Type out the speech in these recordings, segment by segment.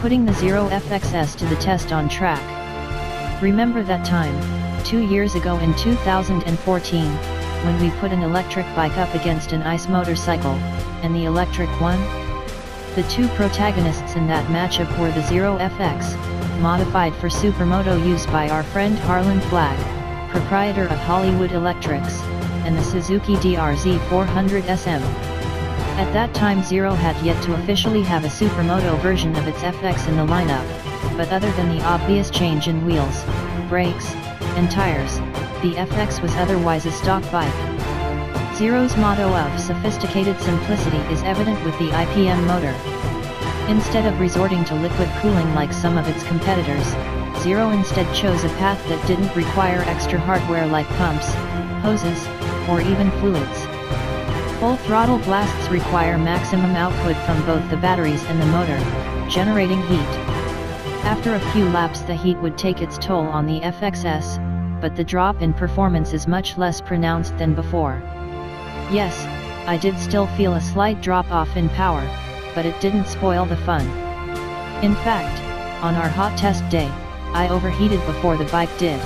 putting the Zero FXS to the test on track. Remember that time, 2 years ago in 2014, when we put an electric bike up against an ICE motorcycle, and the electric won? The two protagonists in that matchup were the Zero FX, modified for supermoto used by our friend Harlan Flagg, proprietor of Hollywood Electrics, and the Suzuki DR-Z400SM. At that time Zero had yet to officially have a supermoto version of its FX in the lineup, but other than the obvious change in wheels, brakes, and tires, the FX was otherwise a stock bike. Zero's motto of sophisticated simplicity is evident with the IPM motor. Instead of resorting to liquid cooling like some of its competitors, Zero instead chose a path that didn't require extra hardware like pumps, hoses, or even fluids. Full throttle blasts require maximum output from both the batteries and the motor, generating heat. After a few laps the heat would take its toll on the FXS, but the drop in performance is much less pronounced than before. Yes, I did still feel a slight drop-off in power, but it didn't spoil the fun. In fact, on our hot test day, I overheated before the bike did.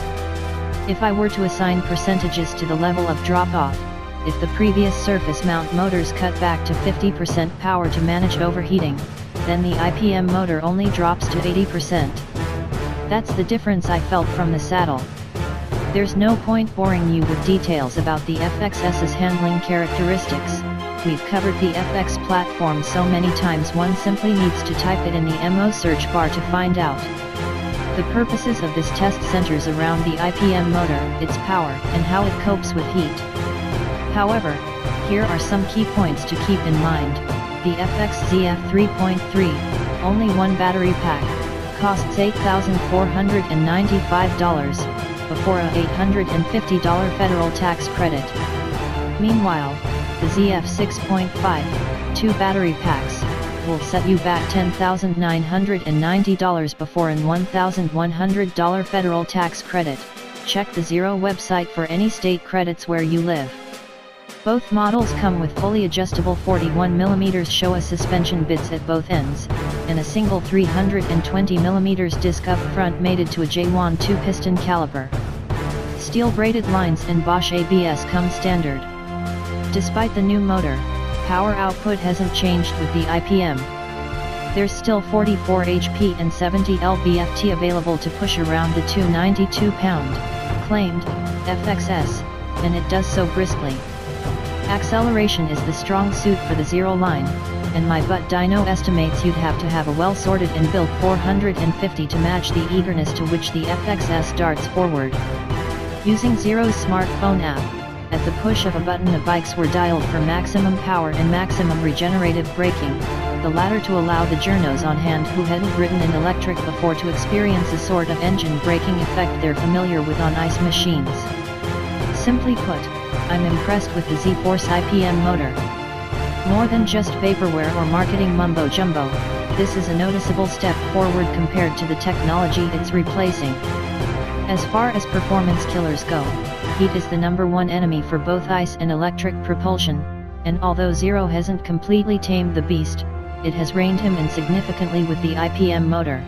If I were to assign percentages to the level of drop-off, if the previous surface mount motors cut back to 50% power to manage overheating, then the IPM motor only drops to 80%. That's the difference I felt from the saddle. There's no point boring you with details about the FXS's handling characteristics. We've covered the FX platform so many times one simply needs to type it in the MO search bar to find out. The purposes of this test centers around the IPM motor, its power, and how it copes with heat. However, here are some key points to keep in mind. The FX ZF3.3, only one battery pack, costs $8,495, before a $850 federal tax credit. Meanwhile, the ZF6.5, 2 battery packs, will set you back $10,990 before an $1,100 federal tax credit. Check the Zero website for any state credits where you live. Both models come with fully adjustable 41mm Showa suspension bits at both ends, and a single 320mm disc up front mated to a J1 2-piston caliper. Steel braided lines and Bosch ABS come standard. Despite the new motor, power output hasn't changed with the IPM. There's still 44 HP and 70 lb-ft available to push around the 292-pound, claimed, FXS, and it does so briskly. Acceleration is the strong suit for the Zero line, and my butt dyno estimates you'd have to have a well-sorted and built 450 to match the eagerness to which the FXS darts forward. Using Zero's smartphone app, at the push of a button the bikes were dialed for maximum power and maximum regenerative braking, the latter to allow the journos on hand who hadn't ridden an electric before to experience a sort of engine braking effect they're familiar with on ICE machines. Simply put, I'm impressed with the Z-Force IPM motor. More than just vaporware or marketing mumbo-jumbo, this is a noticeable step forward compared to the technology it's replacing. As far as performance killers go, heat is the #1 enemy for both ICE and electric propulsion, and although Zero hasn't completely tamed the beast, it has reined him in significantly with the IPM motor.